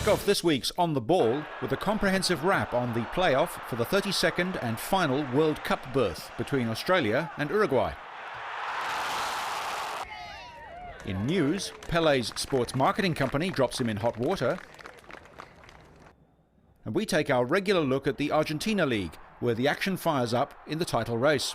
kick off this week's On the Ball with a comprehensive wrap on the playoff for the 32nd and final World Cup berth between Australia and Uruguay. In news, Pelé's sports marketing company drops him in hot water. And we take our regular look at the Argentina League, where the action fires up in the title race.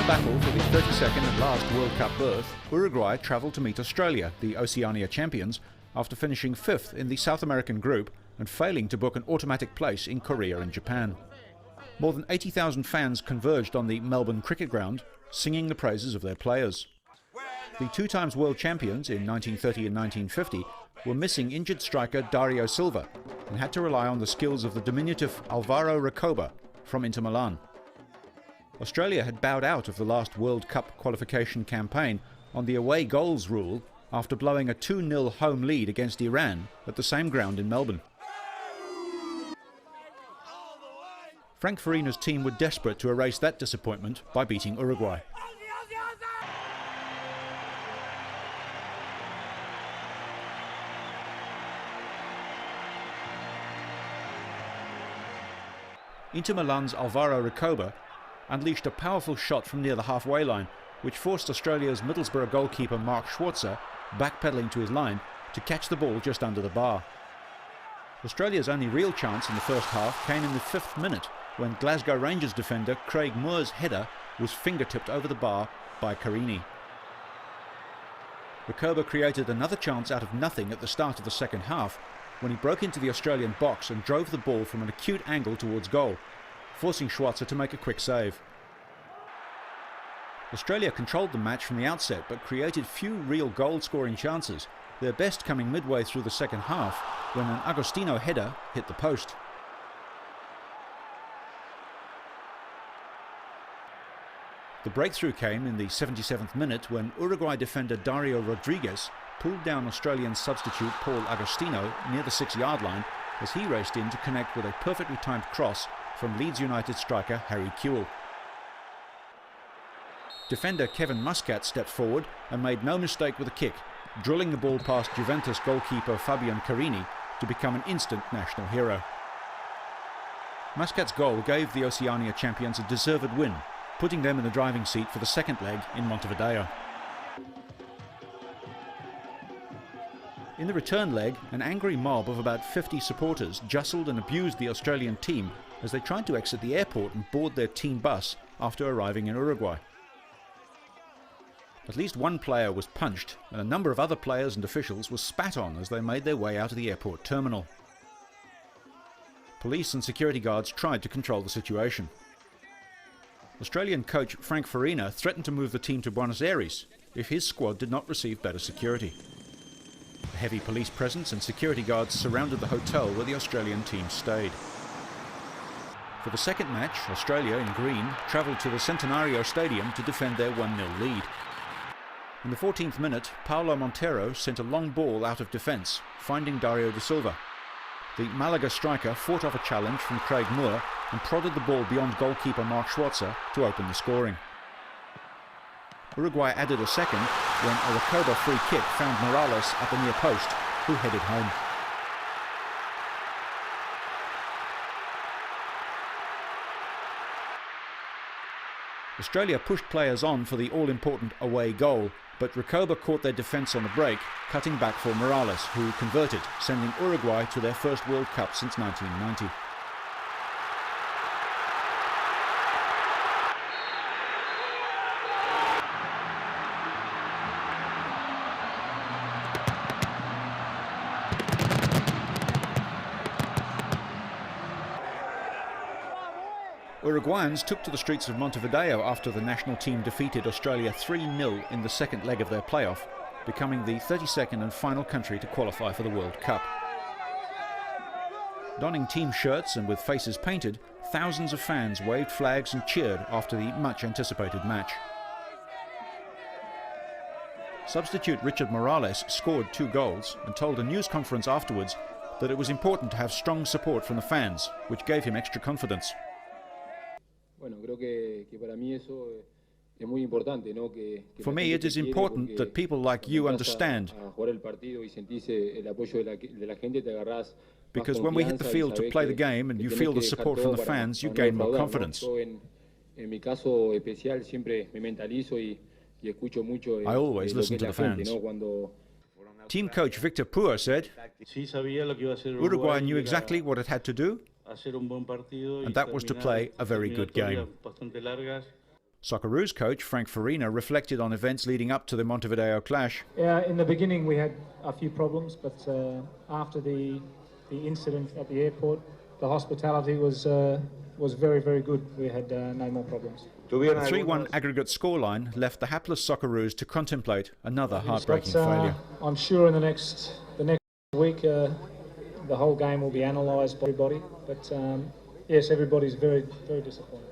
Battle for the 32nd and last World Cup berth, Uruguay travelled to meet Australia, the Oceania champions, after finishing 5th in the South American group and failing to book an automatic place in Korea and Japan. More than 80,000 fans converged on the Melbourne cricket ground, singing the praises of their players. The two times world champions in 1930 and 1950 were missing injured striker Dario Silva and had to rely on the skills of the diminutive Alvaro Recoba from Inter Milan. Australia had bowed out of the last World Cup qualification campaign on the away goals rule after blowing a 2-0 home lead against Iran at the same ground in Melbourne. Frank Farina's team were desperate to erase that disappointment by beating Uruguay. Inter Milan's Alvaro Recoba unleashed a powerful shot from near the halfway line, which forced Australia's Middlesbrough goalkeeper Mark Schwarzer, backpedalling to his line, to catch the ball just under the bar. Australia's only real chance in the first half came in the 5th minute, when Glasgow Rangers defender Craig Moore's header was fingertipped over the bar by Carini. Recoba created another chance out of nothing at the start of the second half, when he broke into the Australian box and drove the ball from an acute angle towards goal, forcing Schwarzer to make a quick save. Australia controlled the match from the outset but created few real goal-scoring chances, their best coming midway through the second half when an Agostino header hit the post. The breakthrough came in the 77th minute when Uruguay defender Dario Rodriguez pulled down Australian substitute Paul Agostino near the 6-yard line as he raced in to connect with a perfectly timed cross from Leeds United striker Harry Kewell. Defender Kevin Muscat stepped forward and made no mistake with a kick, drilling the ball past Juventus goalkeeper Fabian Carini to become an instant national hero. Muscat's goal gave the Oceania champions a deserved win, putting them in the driving seat for the second leg in Montevideo. In the return leg, an angry mob of about 50 supporters jostled and abused the Australian team as they tried to exit the airport and board their team bus after arriving in Uruguay. At least one player was punched, and a number of other players and officials were spat on as they made their way out of the airport terminal. Police and security guards tried to control the situation. Australian coach Frank Farina threatened to move the team to Buenos Aires if his squad did not receive better security. A heavy police presence and security guards surrounded the hotel where the Australian team stayed. For the second match, Australia, in green, travelled to the Centenario Stadium to defend their 1-0 lead. In the 14th minute, Paulo Montero sent a long ball out of defence, finding Dario da Silva. The Malaga striker fought off a challenge from Craig Moore and prodded the ball beyond goalkeeper Mark Schwarzer to open the scoring. Uruguay added a second when a Recoba free kick found Morales at the near post, who headed home. Australia pushed players on for the all-important away goal, but Recoba caught their defence on the break, cutting back for Morales, who converted, sending Uruguay to their first World Cup since 1990. Uruguayans took to the streets of Montevideo after the national team defeated Australia 3-0 in the second leg of their playoff, becoming the 32nd and final country to qualify for the World Cup. Donning team shirts and with faces painted, thousands of fans waved flags and cheered after the much-anticipated match. Substitute Richard Morales scored 2 goals and told a news conference afterwards that it was important to have strong support from the fans, which gave him extra confidence. For me, it is important that people like you understand, because when we hit the field to play the game and you feel the support from the fans, you gain more confidence. I always listen to the fans. Team coach Victor Pua said, Uruguay knew exactly what it had to do, and that was to play a very good game. Socceroos coach Frank Farina reflected on events leading up to the Montevideo clash. In the beginning we had a few problems, but after the incident at the airport, the hospitality was very, very good. We had no more problems. The 3-1 aggregate scoreline left the hapless Socceroos to contemplate another heartbreaking failure. I'm sure in the next week the whole game will be analysed by everybody, but yes, everybody's very, very disappointed.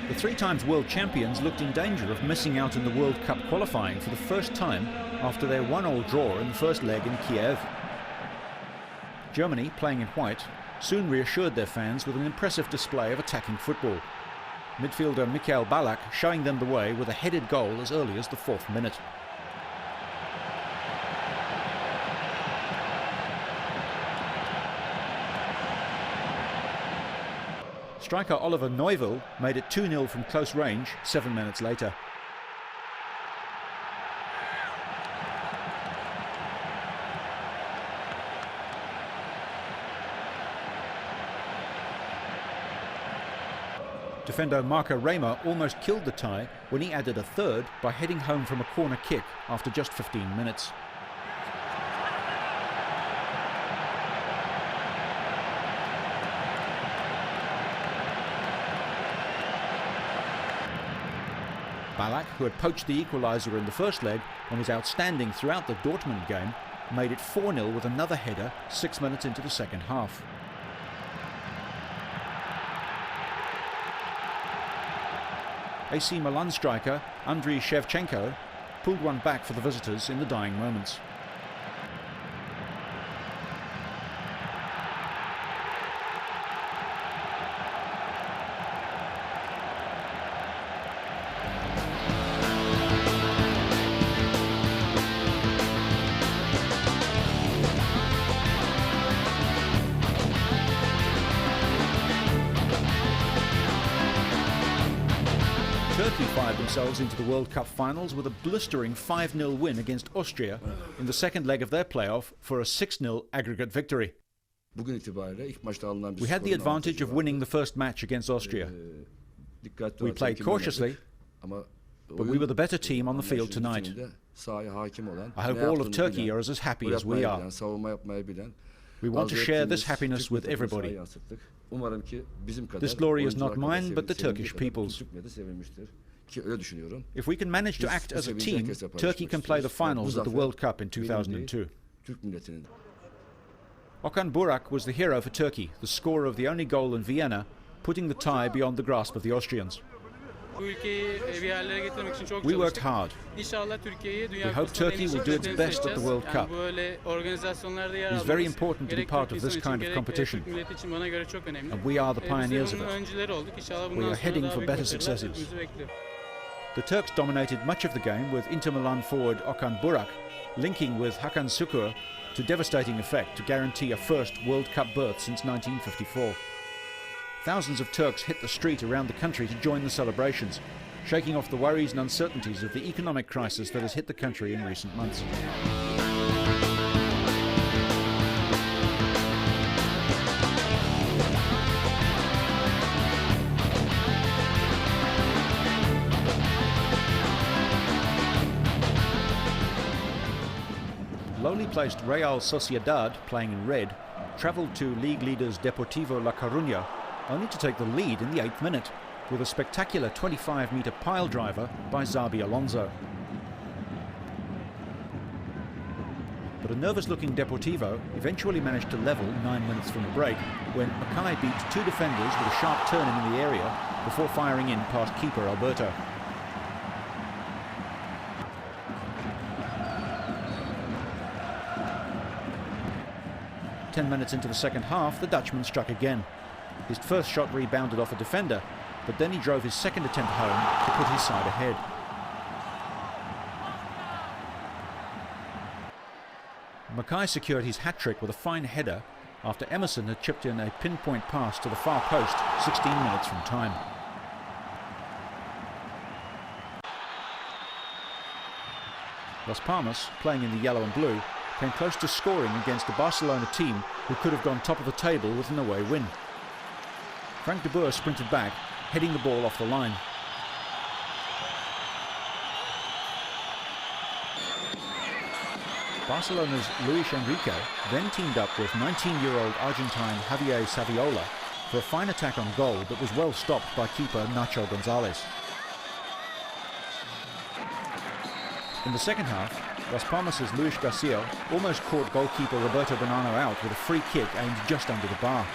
The 3-times world champions looked in danger of missing out in the World Cup qualifying for the first time after their 1-1 draw in the first leg in Kiev. Germany, playing in white, soon reassured their fans with an impressive display of attacking football. Midfielder Michael Ballack showing them the way with a headed goal as early as the 4th minute. Striker Oliver Neuville made it 2-0 from close range 7 minutes later. Defender Marco Reymer almost killed the tie when he added a third by heading home from a corner kick after just 15 minutes. Ballack, who had poached the equaliser in the first leg and was outstanding throughout the Dortmund game, made it 4-0 with another header 6 minutes into the second half. AC Milan striker Andriy Shevchenko pulled one back for the visitors in the dying moments. Turkey fired themselves into the World Cup finals with a blistering 5-0 win against Austria in the second leg of their playoff for a 6-0 aggregate victory. We had the advantage of winning the first match against Austria. We played cautiously, but we were the better team on the field tonight. I hope all of Turkey are as happy as we are. We want to share this happiness with everybody. This glory is not mine, but the Turkish people's. If we can manage to act as a team, Turkey can play the finals at the World Cup in 2002. Okan Burak was the hero for Turkey, the scorer of the only goal in Vienna, putting the tie beyond the grasp of the Austrians. We worked hard. We hope Turkey will do its best at the World Cup. It is very important to be part of this kind of competition, and we are the pioneers of it. We are heading for better successes. The Turks dominated much of the game, with Inter Milan forward Okan Burak linking with Hakan Şükür to devastating effect to guarantee a first World Cup berth since 1954. Thousands of Turks hit the street around the country to join the celebrations, shaking off the worries and uncertainties of the economic crisis that has hit the country in recent months. Lowly placed Real Sociedad, playing in red, travelled to league leaders Deportivo La Coruña only to take the lead in the 8th minute with a spectacular 25-metre pile driver by Xabi Alonso. But a nervous-looking Deportivo eventually managed to level 9 minutes from the break when Mackay beat two defenders with a sharp turn in the area before firing in past keeper Alberto. 10 minutes into the second half, the Dutchman struck again. His first shot rebounded off a defender, but then he drove his second attempt home to put his side ahead. Mackay secured his hat-trick with a fine header after Emerson had chipped in a pinpoint pass to the far post 16 minutes from time. Las Palmas, playing in the yellow and blue, came close to scoring against a Barcelona team who could have gone top of the table with an away win. Frank de Boer sprinted back, heading the ball off the line. Barcelona's Luis Enrique then teamed up with 19-year-old Argentine Javier Saviola for a fine attack on goal that was well stopped by keeper Nacho Gonzalez. In the second half, Las Palmas' Luis Garcia almost caught goalkeeper Roberto Bonanno out with a free kick aimed just under the bar.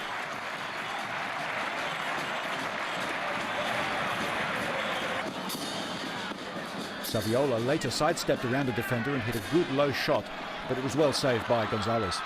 Saviola later sidestepped around the defender and hit a good low shot, but it was well saved by Gonzalez.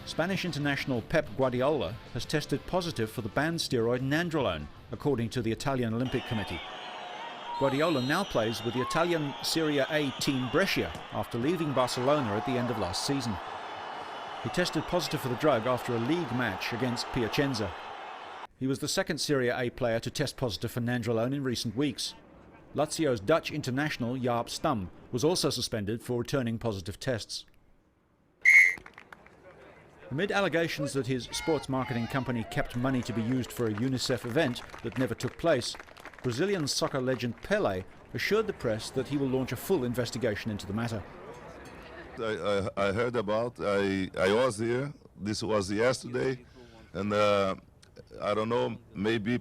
Spanish international Pep Guardiola has tested positive for the banned steroid Nandrolone, according to the Italian Olympic Committee. Guardiola now plays with the Italian Serie A team Brescia after leaving Barcelona at the end of last season. He tested positive for the drug after a league match against Piacenza. He was the second Serie A player to test positive for Nandrolone in recent weeks. Lazio's Dutch international Jaap Stam was also suspended for returning positive tests. Amid allegations that his sports marketing company kept money to be used for a UNICEF event that never took place, Brazilian soccer legend Pelé assured the press that he will launch a full investigation into the matter. I heard about, I was here, this was yesterday, and I don't know, maybe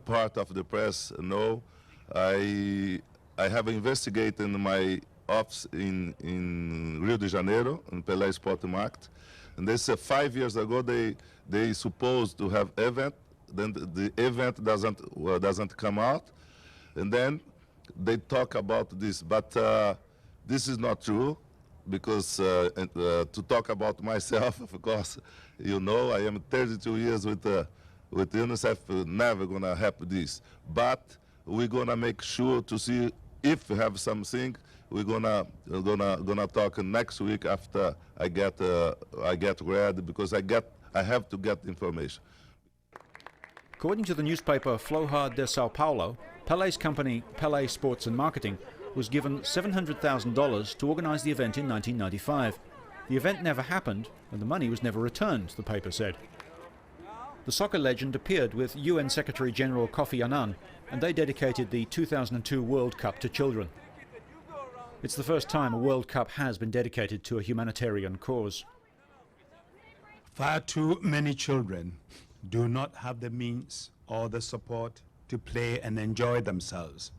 part of the press know, I have investigated in my office in Rio de Janeiro, in Pelé Sport Market. And they said 5 years ago they supposed to have event, then the event doesn't come out, and then they talk about this, but this is not true, because to talk about myself, of course, you know, I am 32 years with UNICEF, never gonna happen this, but we're gonna make sure to see if we have something. We're gonna talk next week after I get ready, because I have to get information. According to the newspaper Folha de Sao Paulo, Pelé's company, Pelé Sports and Marketing, was given $700,000 to organise the event in 1995. The event never happened, and the money was never returned, the paper said. The soccer legend appeared with UN Secretary-General Kofi Annan, and they dedicated the 2002 World Cup to children. It's the first time a World Cup has been dedicated to a humanitarian cause. Far too many children do not have the means or the support to play and enjoy themselves,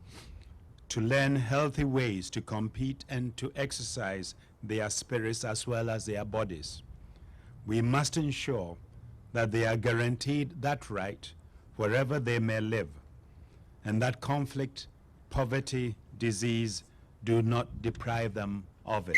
to learn healthy ways to compete and to exercise their spirits as well as their bodies. We must ensure that they are guaranteed that right wherever they may live, and that conflict, poverty, disease do not deprive them of it.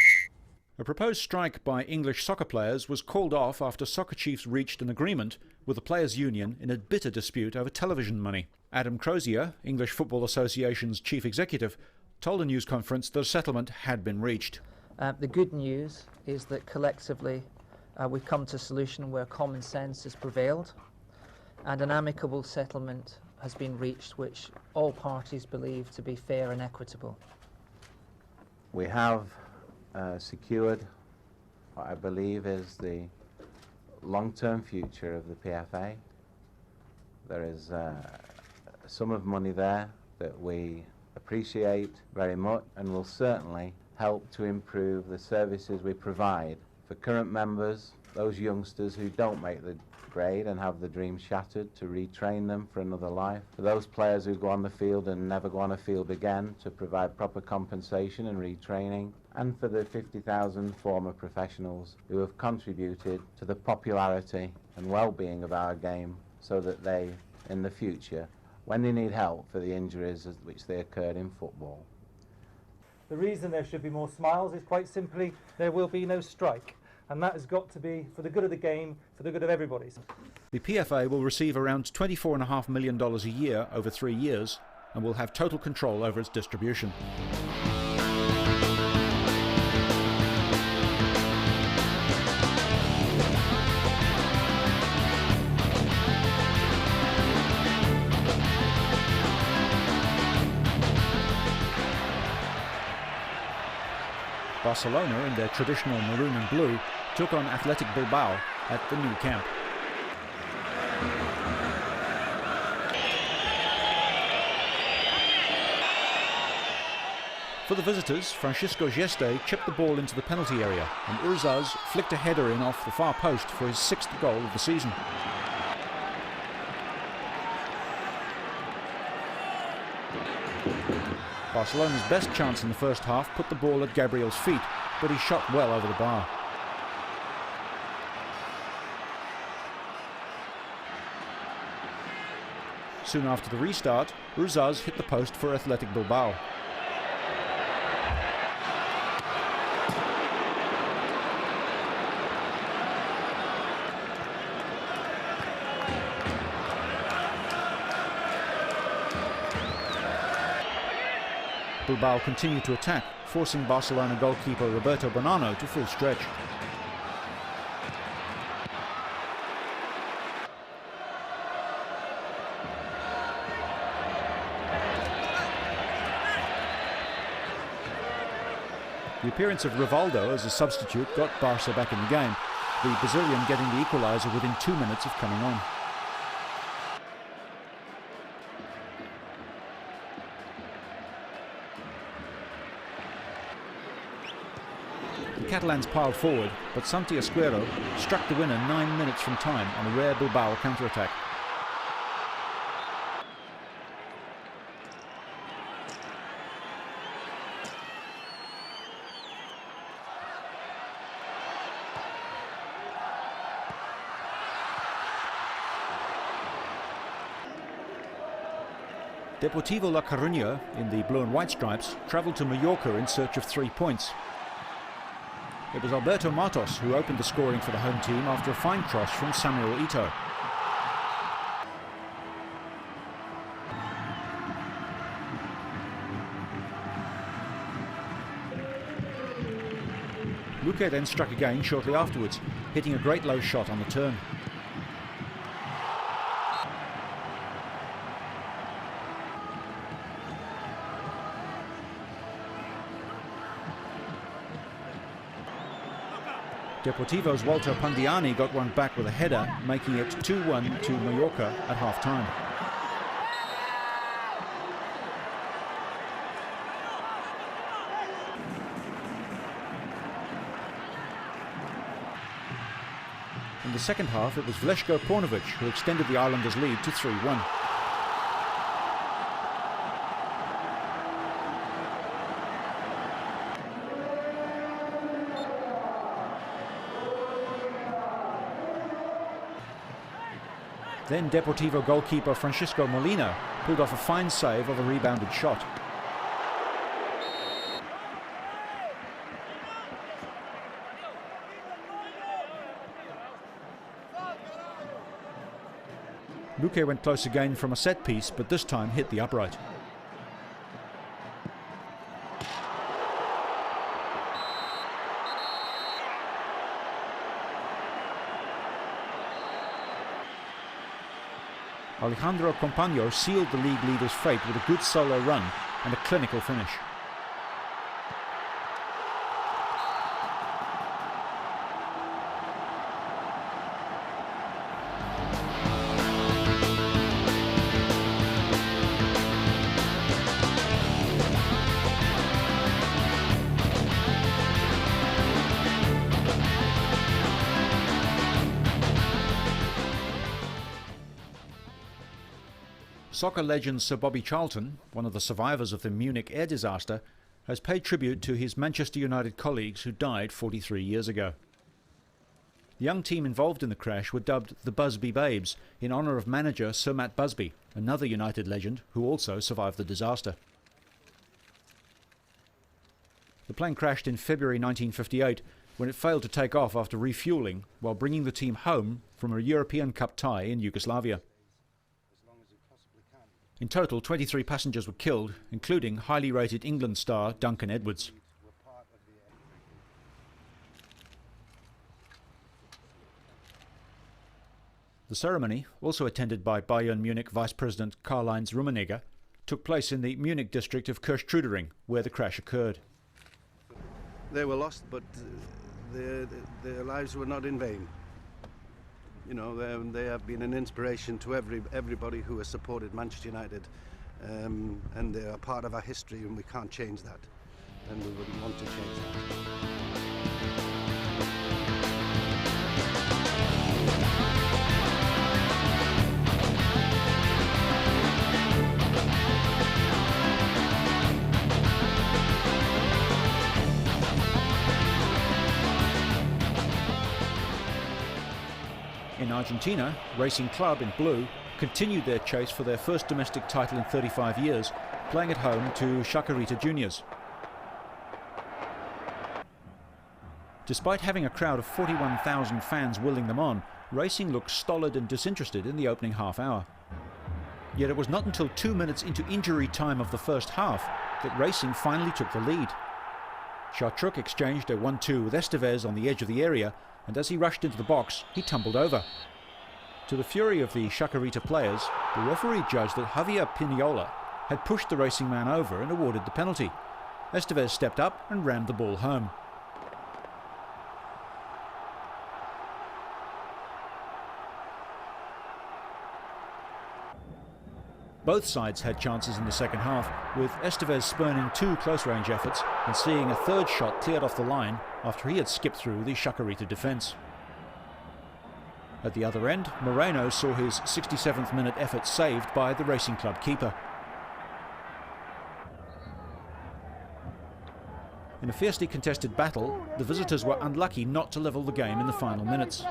A proposed strike by English soccer players was called off after soccer chiefs reached an agreement with the Players' Union in a bitter dispute over television money. Adam Crozier, English Football Association's chief executive, told a news conference that a settlement had been reached. The good news is that collectively we've come to a solution where common sense has prevailed and an amicable settlement has been reached which all parties believe to be fair and equitable. We have secured what I believe is the long-term future of the PFA. There is a sum of money there that we appreciate very much and will certainly help to improve the services we provide for current members those youngsters who don't make the grade and have the dream shattered, to retrain them for another life. For those players who go on the field and never go on a field again, to provide proper compensation and retraining. And for the 50,000 former professionals who have contributed to the popularity and well-being of our game, so that they, in the future, when they need help for the injuries which they occurred in football. The reason there should be more smiles is quite simply there will be no strike. And that has got to be for the good of the game, for the good of everybody. The PFA will receive around $24.5 million a year over 3 years and will have total control over its distribution. Barcelona, in their traditional maroon and blue, took on Athletic Bilbao at the new camp. For the visitors, Francisco Geste chipped the ball into the penalty area, and Urzaz flicked a header in off the far post for his 6th goal of the season. Barcelona's best chance in the first half put the ball at Gabriel's feet, but he shot well over the bar. Soon after the restart, Urzaz hit the post for Athletic Bilbao. Bilbao continued to attack, forcing Barcelona goalkeeper Roberto Bonanno to full stretch. The appearance of Rivaldo as a substitute got Barca back in the game, the Brazilian getting the equaliser within 2 minutes of coming on. The Catalans piled forward, but Santi Esquero struck the winner 9 minutes from time on a rare Bilbao counter-attack. Deportivo La Coruña, in the blue and white stripes, travelled to Mallorca in search of 3 points. It was Alberto Matos who opened the scoring for the home team after a fine cross from Samuel Ito. Luque then struck again shortly afterwards, hitting a great low shot on the turn. Deportivo's Walter Pandiani got one back with a header, making it 2-1 to Mallorca at half-time. In the second half, it was Vleško Paunović who extended the Islanders' lead to 3-1. Then Deportivo goalkeeper Francisco Molina pulled off a fine save of a rebounded shot. Luque went close again from a set piece, but this time hit the upright. Alejandro Compaño sealed the league leader's fate with a good solo run and a clinical finish. Soccer legend Sir Bobby Charlton, one of the survivors of the Munich air disaster, has paid tribute to his Manchester United colleagues who died 43 years ago. The young team involved in the crash were dubbed the Busby Babes in honour of manager Sir Matt Busby, another United legend who also survived the disaster. The plane crashed in February 1958 when it failed to take off after refuelling while bringing the team home from a European Cup tie in Yugoslavia. In total, 23 passengers were killed, including highly rated England star Duncan Edwards. The ceremony, also attended by Bayern Munich Vice President Karl-Heinz Rummenigge, took place in the Munich district of Kirchtrudering, where the crash occurred. They were lost, but their lives were not in vain. You know, they have been an inspiration to everybody who has supported Manchester United, and they are part of our history, and we can't change that, and we wouldn't want to change that. In Argentina, Racing Club in blue continued their chase for their first domestic title in 35 years, playing at home to Chacarita Juniors. Despite having a crowd of 41,000 fans willing them on, Racing looked stolid and disinterested in the opening half hour. Yet it was not until 2 minutes into injury time of the first half that Racing finally took the lead. Chartruk exchanged a 1-2 with Estevez on the edge of the area, and as he rushed into the box, he tumbled over. To the fury of the Chacarita players, the referee judged that Javier Pinola had pushed the Racing man over and awarded the penalty. Estevez stepped up and rammed the ball home. Both sides had chances in the second half, with Estevez spurning 2 close-range efforts and seeing a third shot cleared off the line after he had skipped through the Chacarita defence. At the other end, Moreno saw his 67th minute effort saved by the Racing Club keeper. In a fiercely contested battle, the visitors were unlucky not to level the game in the final minutes.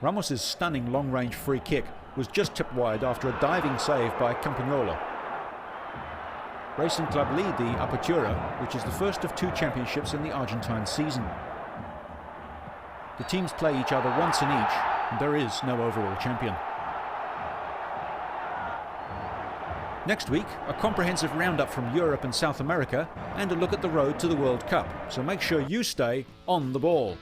Ramos's stunning long-range free kick was just tipped wide after a diving save by Campagnola. Racing Club lead the Apertura, which is the first of 2 championships in the Argentine season. The teams play each other once in each, and there is no overall champion. Next week, a comprehensive roundup from Europe and South America, and a look at the road to the World Cup, so make sure you stay on the ball.